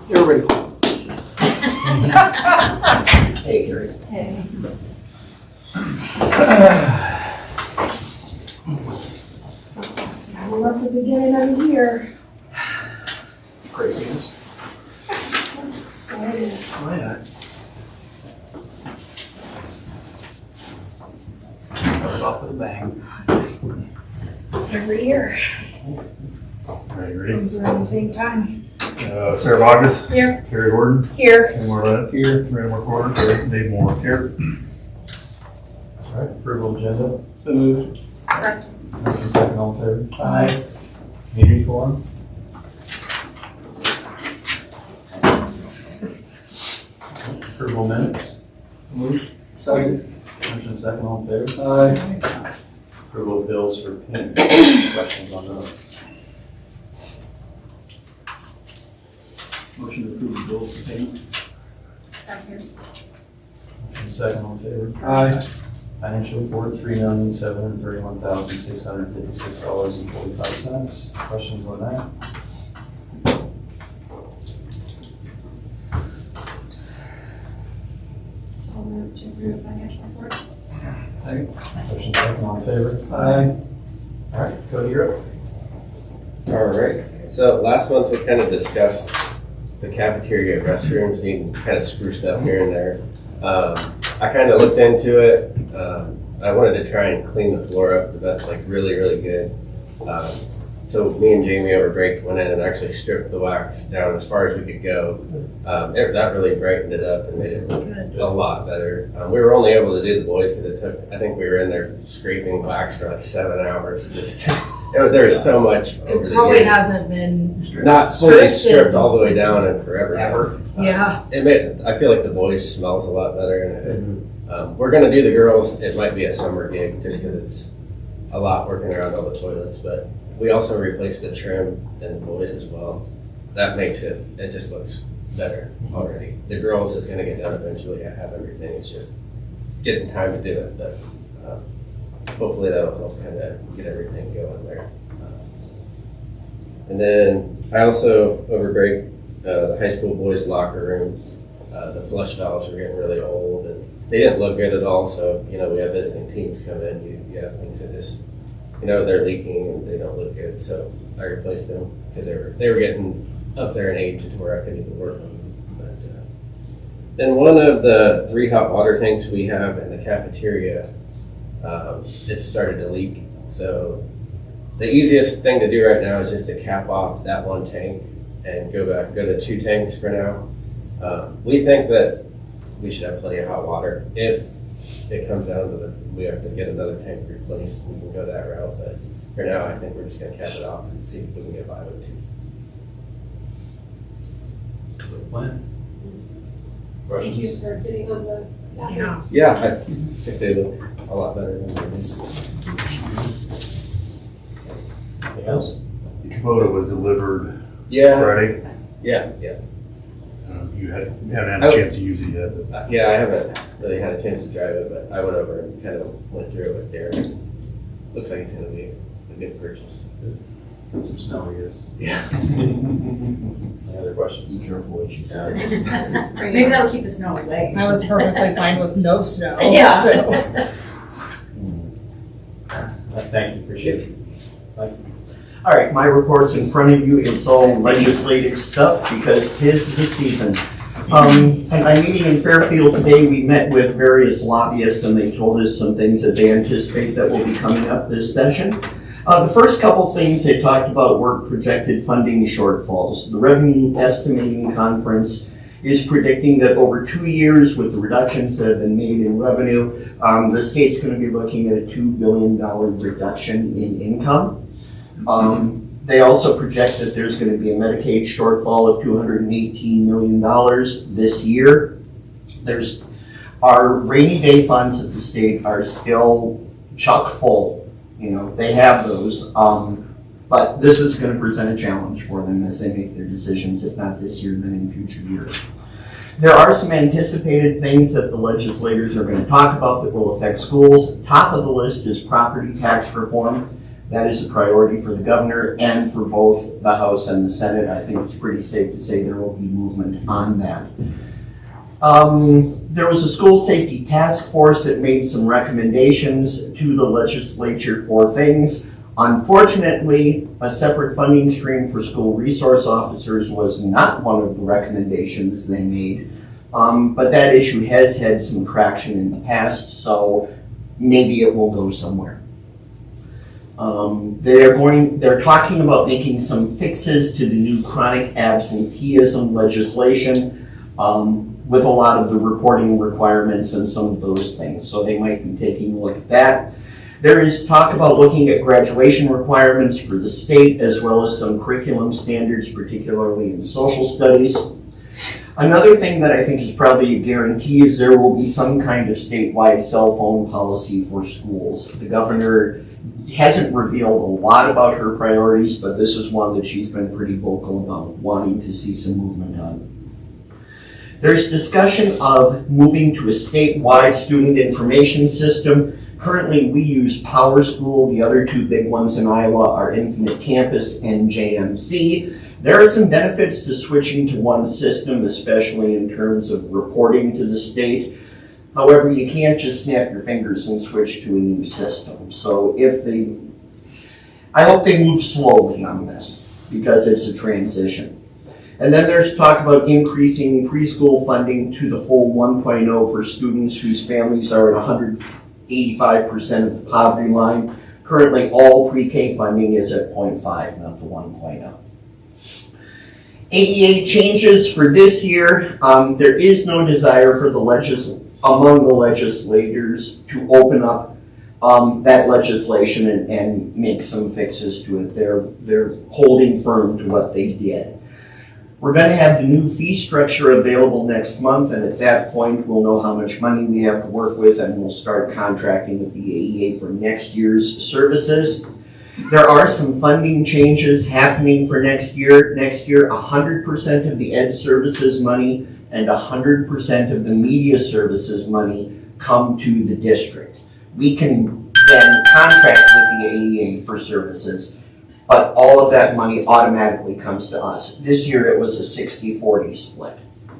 Everybody. Hey, Gary. Hey. I love the beginning of the year. Craziness. So it is. Oh, yeah. Started off with a bang. Every year. All right, ready? Comes around the same time. Sarah Bogus. Here. Carrie Horton. Here. Ken Moore here. Brandon McCord here. Dave Moore here. All right, approval agenda. So moved. Motion second, all in favor? Aye. Meeting form. Approval minutes. Moved. Second. Motion second, all in favor? Aye. Approval of bills for payment. Questions on those? Motion to approve the bills for payment. Second. Motion second, all in favor? Aye. Financial report, $3,731,656.45. Questions on that? So moved to approve the financial report. Second. Motion second, all in favor? Aye. All right, go to Europe. All right, so last month we kind of discussed the cafeteria restrooms needing kind of spruced up here and there. I kind of looked into it. I wanted to try and clean the floor up, but that's like really, really good. So me and Jamie over break went in and actually stripped the wax down as far as we could go. That really brightened it up and made it look a lot better. We were only able to do the boys because it took, I think we were in there scraping wax for like 7 hours. Just there was so much over It the probably years. hasn't been. Not fully stripped stripped and- all the way down in forever. Ever. Yeah. I feel like the boys smells a lot better. And we're gonna do the girls. It might be a summer gig just because it's a lot working around all the toilets. But we also replaced the trim in the boys as well. That makes it just looks better already. The girls is gonna get done eventually. I have everything. It's just getting time to do it. But hopefully that'll help kind of get everything going there. And then I also over break. The high school boys' locker rooms, the flush valves were getting really old and they didn't look good at all. So, we have visiting teams come in, you have things that just, they're leaking and they don't look good. So I replaced them because they were getting up there in age to where I couldn't even work on them. But then one of the 3 hot water tanks we have in the cafeteria, it started to leak. So the easiest thing to do right now is just to cap off that one tank and go to 2 tanks for now. We think that we should have plenty of hot water. If it comes down to we have to get another tank replaced, we can go that route. But for now, I think we're just going to cap it off and see if we can get by with 2. Good plan. Thank you for getting on the. Yeah. Yeah, I think they look a lot better than they did. Anything else? The Kubota was delivered Yeah, Friday. yeah. You haven't had a chance to use it yet. But Yeah, I haven't really had a chance to drive it, but I went over and kind of went through it with Darren. Looks like it's going to be a good purchase. some snow, I guess. Yeah. Any other questions? Be careful what you say. Maybe that'll keep the snow away. I was perfectly fine with no snow. Yeah. So. Thank you, appreciate it. All right, my report's in front of you. It's all legislative stuff because 'tis the season. At my meeting in Fairfield today, we met with various lobbyists and they told us some things that they anticipate that will be coming up this session. The first couple things they talked about were projected funding shortfalls. The Revenue Estimating Conference is predicting that over 2 years, with the reductions that have been made in revenue, the state's going to be looking at a $2 billion reduction in income. They also project that there's going to be a Medicaid shortfall of $218 million this year. Our rainy day funds at the state are still chock full. They have those. But this is going to present a challenge for them as they make their decisions, if not this year, then in future years. There are some anticipated things that the legislators are going to talk about that will affect schools. Top of the list is property tax reform. That is a priority for the governor and for both the House and the Senate. I think it's pretty safe to say there will be movement on that. There was a school safety task force that made some recommendations to the legislature for things. Unfortunately, a separate funding stream for school resource officers was not one of the recommendations they made. But that issue has had some traction in the past, so maybe it will go somewhere. They're talking about making some fixes to the new chronic absenteeism legislation, with a lot of the reporting requirements and some of those things. So they might be taking a look at that. There is talk about looking at graduation requirements for the state, as well as some curriculum standards, particularly in social studies. Another thing that I think is probably a guarantee is there will be some kind of statewide cell phone policy for schools. The governor hasn't revealed a lot about her priorities, but this is one that she's been pretty vocal about wanting to see some movement on. There's discussion of moving to a statewide student information system. Currently, we use PowerSchool. The other two big ones in Iowa are Infinite Campus and JMC. There are some benefits to switching to one system, especially in terms of reporting to the state. However, you can't just snap your fingers and switch to a new system. So I hope they move slowly on this, because it's a transition. And then there's talk about increasing preschool funding to the full 1.0 for students whose families are at 185% of the poverty line. Currently, all pre-K funding is at 0.5, not the 1.0. AEA changes for this year. There is no desire for among the legislators to open up that legislation and make some fixes to it. They're holding firm to what they did. We're going to have the new fee structure available next month, and at that point, we'll know how much money we have to work with, and we'll start contracting with the AEA for next year's services. There are some funding changes happening for next year. Next year, 100% of the ed services money and 100% of the media services money come to the district. We can then contract with the AEA for services, but all of that money automatically comes to us. This year it was a 60-40 split.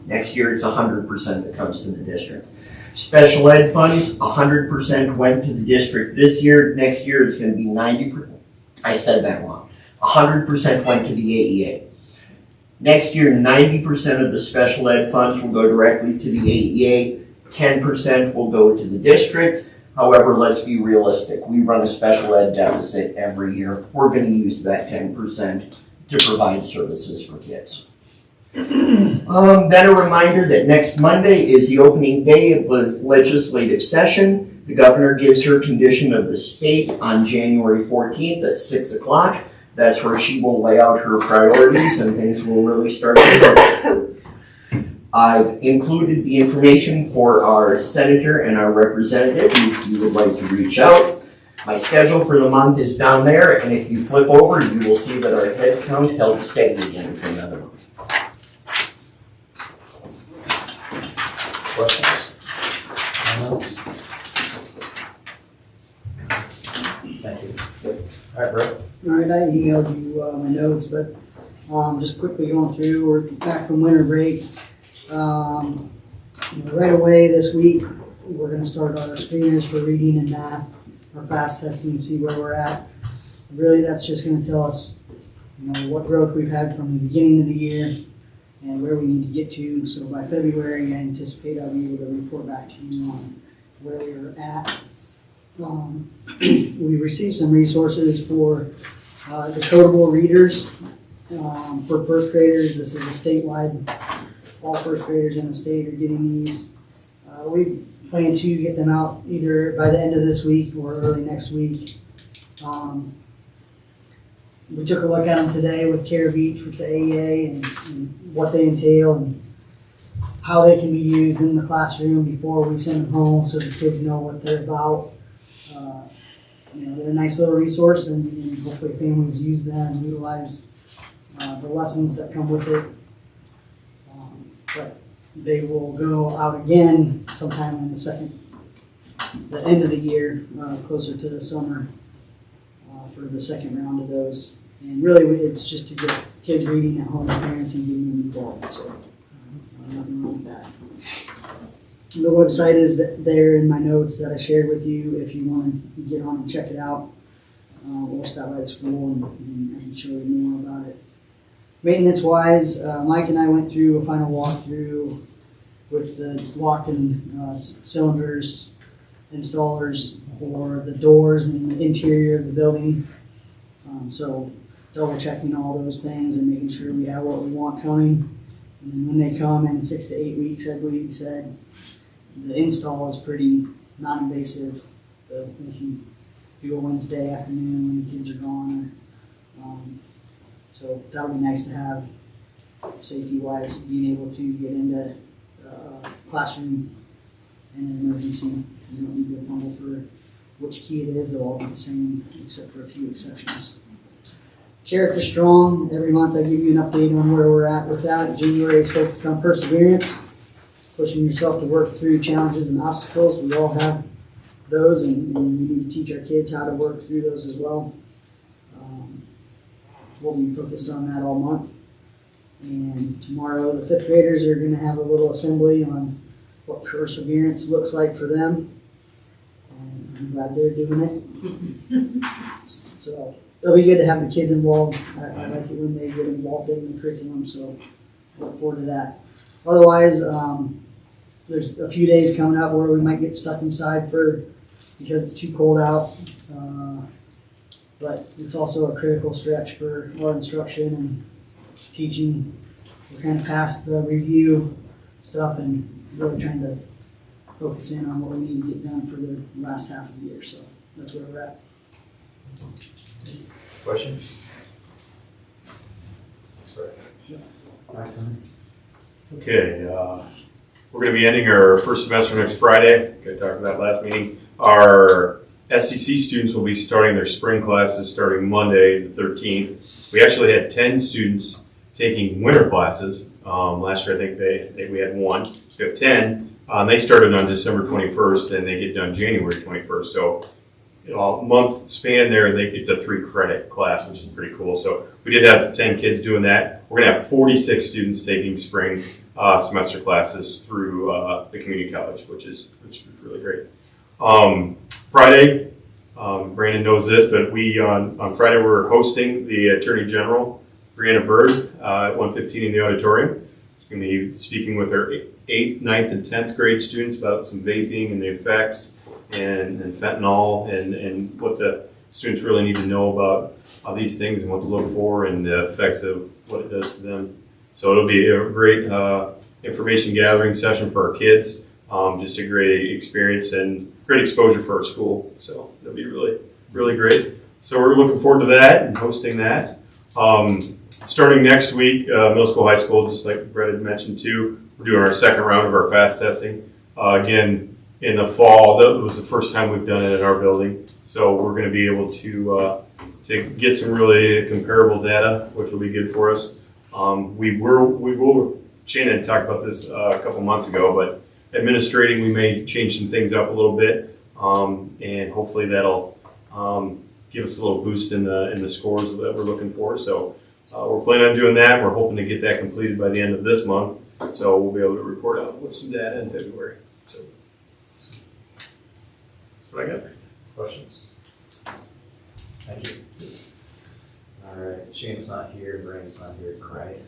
Next year it's 100% that comes to the district. Special ed funds, 100% went to the district this year. Next year it's going to be 90%. I said that wrong. 100% went to the AEA. Next year, 90% of the special ed funds will go directly to the AEA. 10% will go to the district. However, let's be realistic. We run a special ed deficit every year. We're going to use that 10% to provide services for kids. Then a reminder that next Monday is the opening day of the legislative session. The governor gives her condition of the state on January 14th at 6 o'clock. That's where she will lay out her priorities and things will really start to go. I've included the information for our senator and our representative if you would like to reach out. My schedule for the month is down there, and if you flip over, you will see that our head count held steady again for another month. Questions? Comments? Thank you. All right, Brett. All right, I emailed you my notes, but just quickly going through, we're back from winter break. Right away this week, we're going to start our screeners for reading and math, our fast testing, and see where we're at. Really, that's just going to tell us, what growth we've had from the beginning of the year and where we need to get to. So by February, I anticipate I'll be able to report back to you on where we are at. We received some resources for the codable readers for first graders. This is a statewide, all first graders in the state are getting these. We plan to get them out either by the end of this week or early next week. We took a look at them today with Care Beach, with the AEA, and what they entail and how they can be used in the classroom before we send them home so the kids know what they're about. They're a nice little resource, and hopefully families use them and utilize the lessons that come with it. But they will go out again sometime in the end of the year, closer to the summer. for the second round of those. And really, it's just to get kids reading at home, parents, and getting them involved, so nothing wrong with that. The website is there in my notes that I shared with you if you want to get on and check it out. Or stop by the school and I can show you more about it. Maintenance-wise, Mike and I went through a final walkthrough with the lock and cylinders installers for the doors and the interior of the building. So double checking all those things and making sure we have what we want coming. And then when they come in 6 to 8 weeks, I believe he said, the install is pretty non-invasive. They can do a Wednesday afternoon when the kids are gone. So that would be nice to have, safety-wise, being able to get into a classroom in an emergency. You don't need to fumble for which key it is. They'll all be the same, except for a few exceptions. Character Strong. Every month I give you an update on where we're at with that. January is focused on perseverance, pushing yourself to work through challenges and obstacles. We all have those, and we need to teach our kids how to work through those as well. We'll be focused on that all month. And tomorrow the 5th graders are going to have a little assembly on what perseverance looks like for them. And I'm glad they're doing it. So it'll be good to have the kids involved. I like it when they get involved in the curriculum, so I look forward to that. Otherwise, there's a few days coming up where we might get stuck inside because it's too cold out. But it's also a critical stretch for our instruction and teaching. We're kind of past the review stuff and really trying to focus in on what we need to get done for the last half of the year. So that's where we're at. Questions? All right, Tony. Okay, we're going to be ending our first semester next Friday. I talked about last meeting. Our SCC students will be starting their spring classes starting Monday, the 13th. We actually had 10 students taking winter classes. Last year, I think we had 1. We have 10. They started on December 21st, and they get done January 21st. So, a month span there, it's a 3-credit class, which is pretty cool. So, we did have 10 kids doing that. We're going to have 46 students taking spring semester classes through the community college, which is really great. Friday, Brandon knows this, but we on Friday we're hosting the Attorney General, Brianna Bird, at 1:15 in the auditorium. She's going to be speaking with her 8th, 9th, and 10th grade students about some vaping and the effects and fentanyl and what the students really need to know about these things and what to look for and the effects of what it does to them. So it'll be a great information gathering session for our kids. Just a great experience and great exposure for our school. So it'll be really, really great. So we're looking forward to that and hosting that. Starting next week, middle school, high school, just like Brett had mentioned too, we're doing our second round of our fast testing. Again, in the fall, that was the first time we've done it in our building. So we're going to be able to get some really comparable data, which will be good for us. We will, Shannon talked about this a couple months ago, but administrating, we may change some things up a little bit, and hopefully that'll give us a little boost in the scores that we're looking for. So we're planning on doing that. We're hoping to get that completed by the end of this month, so we'll be able to report out with some data in February. So that's what I got. Questions? Thank you. All right, Shane's not here, Brandon's not here tonight.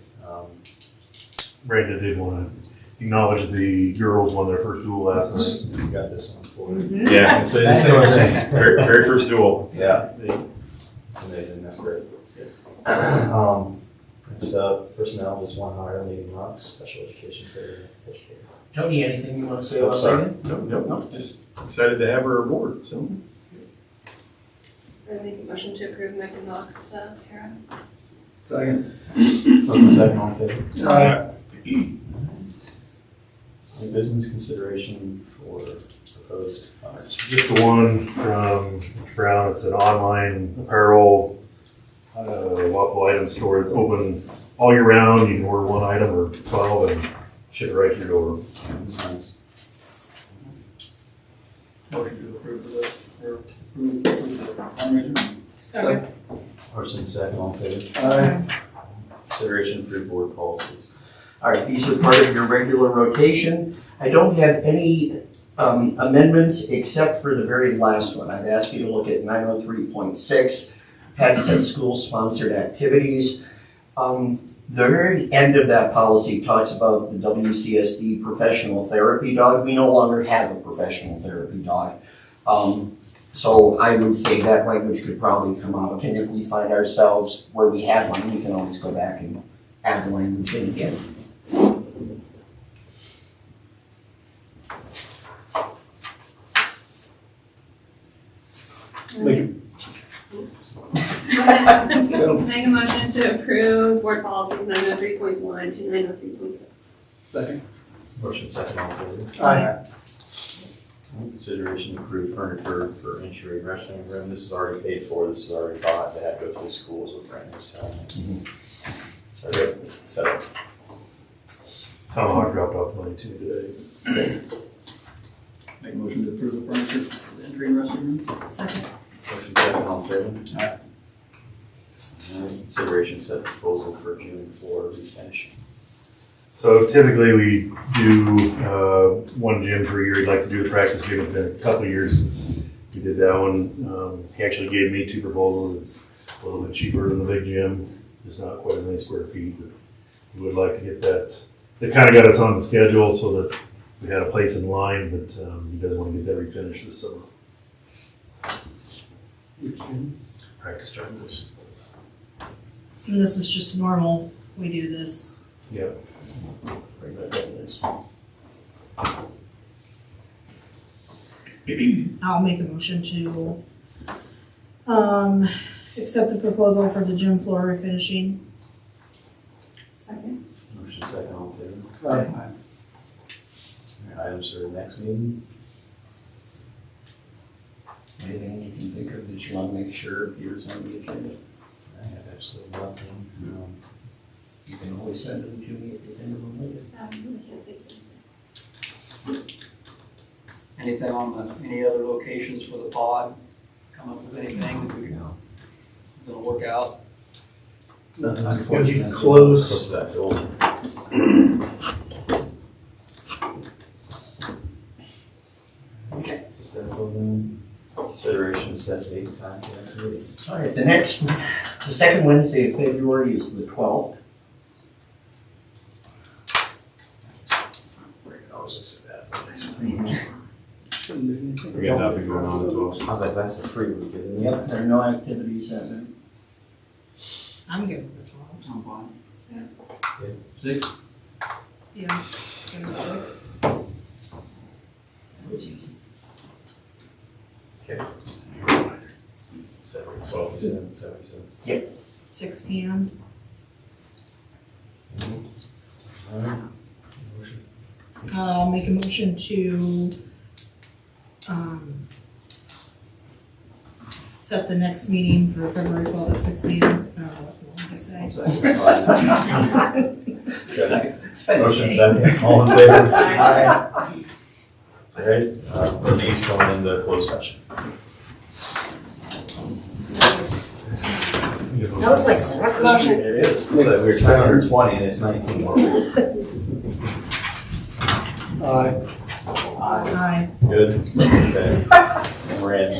Brandon did want to acknowledge the girls won their first duel last night. You got this one for you. Mm-hmm. Yeah, So the same thing. very first duel. Yeah, it's amazing, that's great. Next up, personnel, just one hire, meeting Knox, special education educator. Tony, anything you want to say Oh, about sorry. Megan? Nope. Just excited to have her aboard. So. I make a motion to approve Megan Knox, Karen. Second. Motion second, all in favor? Any business consideration for proposed hires? Just the one from Brown. It's an online apparel Wapello item store. It's open all year round. You can order 1 item or 12 and ship it right to your door. That's nice. Motion to approve the fundraiser. Motion second, all in favor? Aye. Consideration for board policies. All right, these are part of your regular rotation. I don't have any amendments except for the very last one. I've asked you to look at 903.6, pets at school-sponsored activities. The very end of that policy talks about the WCSD professional therapy dog. We no longer have a professional therapy dog. So I would say that language could probably come out, and if we find ourselves where we have one, we can always go back and add the language in again. Make a motion to approve board policies 903.1 to 903.6. Second. Motion second, all in favor? Aye. Consideration to approve furniture for entry restroom room. This is already paid for, this is already bought. They had to go through the schools with Brandon was telling me. So they're set up. I dropped off money too today. Make a motion to approve the furniture for the entry and restroom room. Second. Motion second, all in favor? Aye. Consideration set proposal for gym floor refinish. So typically we do one gym per year. We'd like to do the practice gym. It's been a couple of years since we did that one. He actually gave me 2 proposals. It's a little bit cheaper than the big gym. It's not quite as many square feet, but we would like to get that. They kind of got us on the schedule so that we had a place in line, but he does want to get that refinished this summer. Practice gym. And this is just normal, we do this. Yeah. I'll make a motion to accept the proposal for the gym floor refinishing. Second. Motion second, all in favor? Aye. All right, items for the next meeting. Anything you can think of that you want to make sure appears on the agenda? I have absolutely nothing. You can always send them to me at the end of the meeting. I really can't think of anything. Anything on any other locations for the pod? Come up with anything that we're gonna work out? It's gonna be close. Close to that goal. Okay. Just that building. Consideration set date and time for next meeting. All right, the second Wednesday of February is the 12th. Always looks at that. We got nothing going on at all. I was like, that's a free week, isn't it? Yep, there are no activities that night. I'm good with the 12. I'm fine. Six? Yeah, give it 6. That was easy. Okay. February 12th, you said, is that what you said? 6 p.m. All right. Motion. I'll make a motion to set the next meeting for February 12th at 6 p.m. I don't know what did I say. Motion second, all in favor? Aye. All right, the meeting's going into closed session. That was like Motion. It is. So we were trying 120 and it's 19 more. Aye. Aye. Good. Okay. And we're in.